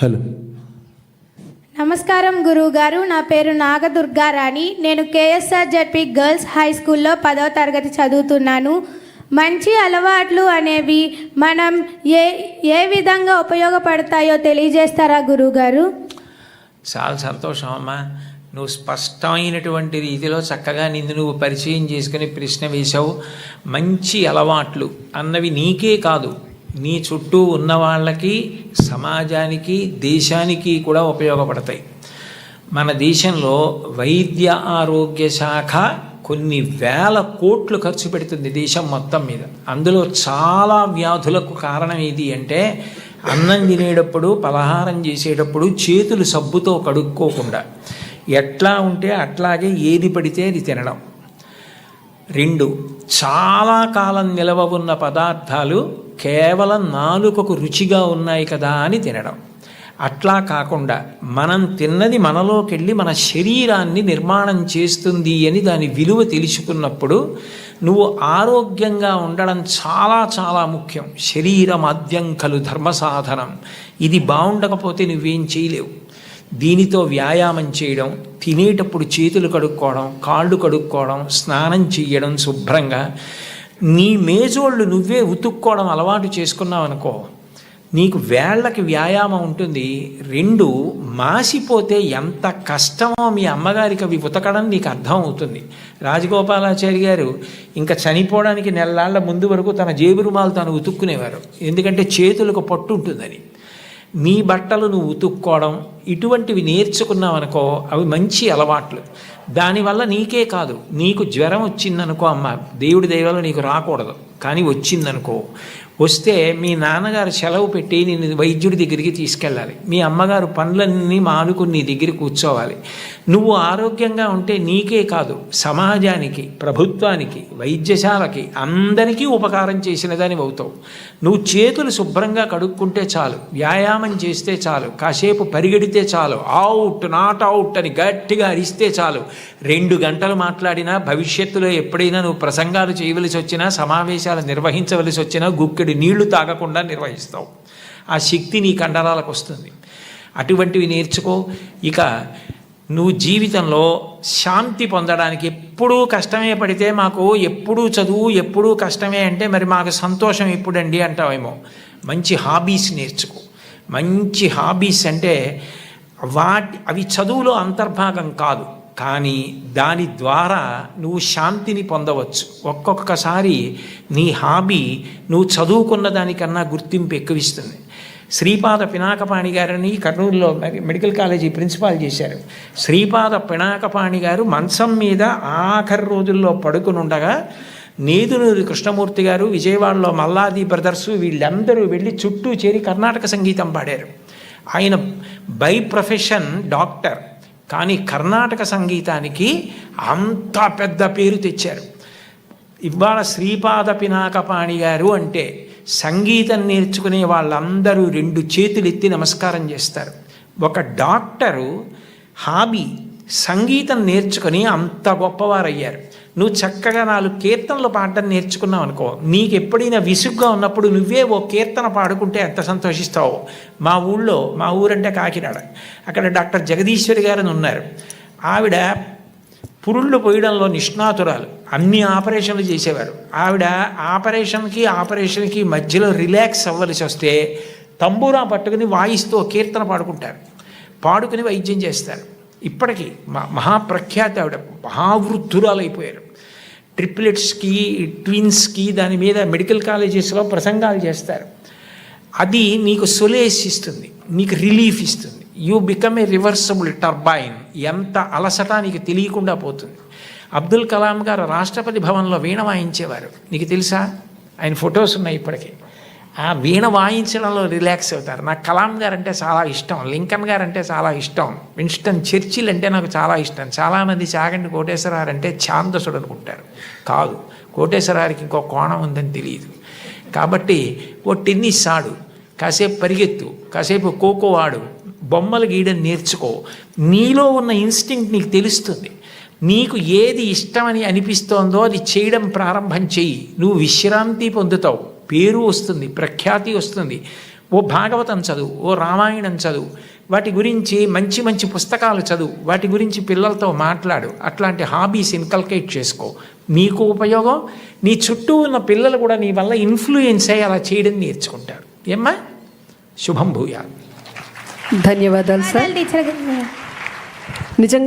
Hello. నమస్కారం గురువుగారు, నా పేరు నాగదుర్గారాణి. నేను కేఎస్ఆర్ జెడ్పీ గర్ల్స్ హై స్కూల్లో 10వ తరగతి చదువుతున్నాను. మంచి అలవాట్లు అనేవి మనం ఏ విధంగా ఉపయోగపడతాయో తెలియజేస్తారా గురువుగారు? చాలా సంతోషం అమ్మా. నువ్వు స్పష్టమైనటువంటి రీతిలో చక్కగా నువ్వు పరిచయం చేసుకుని ప్రశ్న వేశావు. మంచి అలవాట్లు అన్నవి నీకే కాదు, నీ చుట్టూ ఉన్న వాళ్ళకి, సమాజానికి, దేశానికి కూడా ఉపయోగపడతాయి. మన దేశంలో వైద్య ఆరోగ్య శాఖ కొన్ని వేల కోట్లు ఖర్చు పెడుతుంది దేశం మొత్తం మీద. అందులో చాలా వ్యాధులకు కారణం ఏది అంటే, అన్నం తినేటప్పుడు, పలహారం చేసేటప్పుడు చేతులు సబ్బుతో కడుక్కోకుండా ఎట్లా ఉంటే అట్లాగే ఏది పడితే అది తినడం. 2, చాలా కాలం నిలవ ఉన్న పదార్థాలు కేవలం నాలుకకు రుచిగా ఉన్నాయి కదా అని తినడం. అట్లా కాకుండా మనం తిన్నది మనలోకి వెళ్ళి మన శరీరాన్ని నిర్మాణం చేస్తుంది అని దాని విలువ తెలుసుకున్నప్పుడు నువ్వు ఆరోగ్యంగా ఉండడం చాలా చాలా ముఖ్యం. శరీరమాద్యం ఖలు ధర్మ సాధనం. ఇది బాగుండకపోతే నువ్వేం చేయలేవు. దీనితో వ్యాయామం చేయడం, తినేటప్పుడు చేతులు కడుక్కోవడం, కాళ్ళు కడుక్కోవడం, స్నానం చేయడం శుభ్రంగా, నీ మేజోళ్ళు నువ్వే ఉతుక్కోవడం అలవాటు చేసుకున్నావు అనుకో, నీకు వేళ్ళకి వ్యాయామం ఉంటుంది. 2, మాసిపోతే ఎంత కష్టమో మీ అమ్మగారికి అవి ఉతకడం నీకు అర్థం అవుతుంది. రాజగోపాలాచారి గారు ఇంకా చనిపోవడానికి నెలలాళ్ల ముందు వరకు తన జేబు రుమాలు తాను ఉతుక్కునేవారు. ఎందుకంటే చేతులకు పట్టు ఉంటుందని. నీ బట్టలు నువ్వు ఉతుక్కోవడం ఇటువంటివి నేర్చుకున్నావనుకో, అవి మంచి అలవాట్లు. దానివల్ల నీకే కాదు, నీకు జ్వరం వచ్చిందనుకో, అమ్మ దేవుడి దయవల్ల నీకు రాకూడదు, కానీ వచ్చిందనుకో, వస్తే మీ నాన్నగారు సెలవు పెట్టి నేను వైద్యుడి దగ్గరికి తీసుకెళ్ళాలి. మీ అమ్మగారు పనులన్నీ మానుకుని నీ దగ్గర కూర్చోవాలి. నువ్వు ఆరోగ్యంగా ఉంటే నీకే కాదు, సమాజానికి, ప్రభుత్వానికి, వైద్యశాలకి, అందరికీ ఉపకారం చేసిన దానివి అవుతావు. నువ్వు చేతులు శుభ్రంగా కడుక్కుంటే చాలు, వ్యాయామం చేస్తే చాలు, కాసేపు పరిగెడితే చాలు, అవుట్ నాట్ అవుట్ అని గట్టిగా అరిస్తే చాలు, 2 గంటలు మాట్లాడినా, భవిష్యత్తులో ఎప్పుడైనా నువ్వు ప్రసంగాలు చేయవలసి వచ్చినా, సమావేశాలు నిర్వహించవలసి వచ్చినా గుక్కెడు నీళ్లు తాగకుండా నిర్వహిస్తావు. ఆ శక్తి నీ కండరాలకు వస్తుంది. అటువంటివి నేర్చుకో. ఇక నువ్వు జీవితంలో శాంతి పొందడానికి ఎప్పుడూ కష్టమే పడితే, మాకు ఎప్పుడూ చదువు ఎప్పుడూ కష్టమే అంటే మరి మాకు సంతోషం ఎప్పుడండి అంటావేమో. మంచి హాబీస్ నేర్చుకో. మంచి హాబీస్ అంటే అవి చదువులో అంతర్భాగం కాదు, కానీ దాని ద్వారా నువ్వు శాంతిని పొందవచ్చు. ఒక్కొక్కసారి నీ హాబీ నువ్వు చదువుకున్న దానికన్నా గుర్తింపు ఎక్కువిస్తుంది. శ్రీపాద పినాకపాణి గారిని కర్నూలులో మెడికల్ కాలేజీ ప్రిన్సిపాల్ చేశారు. శ్రీపాద పినాకపాణి గారు మంచం మీద ఆఖరి రోజుల్లో పడుకుని ఉండగా నేదునూరి కృష్ణమూర్తి గారు, విజయవాడలో మల్లాది బ్రదర్సు, వీళ్ళందరూ వెళ్ళి చుట్టూ చేరి కర్ణాటక సంగీతం పాడారు. ఆయన బై ప్రొఫెషన్ డాక్టర్, కానీ కర్ణాటక సంగీతానికి అంత పెద్ద పేరు తెచ్చారు. ఇవాళ శ్రీపాద పినాకపాణి గారు అంటే సంగీతం నేర్చుకునే వాళ్ళందరూ 2 చేతులు ఎత్తి నమస్కారం చేస్తారు. ఒక డాక్టరు హాబీ సంగీతం నేర్చుకుని అంత గొప్పవారయ్యారు. నువ్వు చక్కగా 4 కీర్తనలు పాడడం నేర్చుకున్నావు అనుకో, నీకు ఎప్పుడైనా విసుగ్గా ఉన్నప్పుడు నువ్వే ఓ కీర్తన పాడుకుంటే ఎంత సంతోషిస్తావో. మా ఊరంటే కాకినాడ, అక్కడ డాక్టర్ జగదీశ్వరి గారు ఉన్నారు. ఆవిడ పురుళ్ళు పోయడంలో నిష్ణాతురాలు, అన్ని ఆపరేషన్లు చేసేవారు. ఆవిడ ఆపరేషన్కి మధ్యలో రిలాక్స్ అవ్వలసి వస్తే తంబూరా పట్టుకుని వాయిస్తూ కీర్తన పాడుకుని వైద్యం చేస్తారు. ఇప్పటికీ మహాప్రఖ్యాతి ఆవిడ, మహావృద్ధురాలైపోయారు. ట్రిప్లెట్స్కి, ట్విన్స్కి దాని మీద మెడికల్ కాలేజెస్లో ప్రసంగాలు చేస్తారు. అది నీకు సొలేస్ ఇస్తుంది, నీకు రిలీఫ్ ఇస్తుంది. You become a reversible turbine. ఎంత అలసట నీకు తెలియకుండా పోతుంది. అబ్దుల్ కలాం గారు రాష్ట్రపతి భవన్లో వీణ వాయించేవారు, నీకు తెలుసా? ఆయన ఫొటోస్ ఉన్నాయి ఇప్పటికీ. ఆ వీణ వాయించడంలో రిలాక్స్ అవుతారు. నాకు కలాం గారు అంటే చాలా ఇష్టం, లింకన్ గారు అంటే చాలా ఇష్టం, విన్స్టన్ చర్చిల్ అంటే నాకు చాలా ఇష్టం. చాలామంది చాగంటి కోటేశ్వరరావు అంటే ఛాందసుడు అనుకుంటారు. కాదు, కోటేశ్వరరావుకి ఇంకో కోణం ఉందని తెలియదు. కాబట్టి ఓ టెన్నిస్ ఆడు, కాసేపు పరిగెత్తు, కాసేపు ఖోఖో ఆడు, బొమ్మలు గీయడం నేర్చుకో. నీలో ఉన్న ఇన్స్టింక్ట్ నీకు తెలుస్తుంది. నీకు ఏది ఇష్టమని అనిపిస్తోందో అది చేయడం ప్రారంభం చెయ్యి. నువ్వు విశ్రాంతి పొందుతావు, పేరు వస్తుంది, ప్రఖ్యాతి వస్తుంది. ఓ భాగవతం చదువు, ఓ రామాయణం చదువు, వాటి గురించి మంచి మంచి పుస్తకాలు చదువు, వాటి గురించి పిల్లలతో మాట్లాడు, అట్లాంటి హాబీస్ ఇన్కల్కేట్ చేసుకో. నీకు ఉపయోగం, నీ చుట్టూ ఉన్న పిల్లలు కూడా నీ వల్ల ఇన్ఫ్లుయెన్స్ అయ్యి అలా చేయడం నేర్చుకుంటారు. ఏమ్మా? శుభం భూయాలు. ధన్యవాదాలు సార్. టీచర్ నిజంగా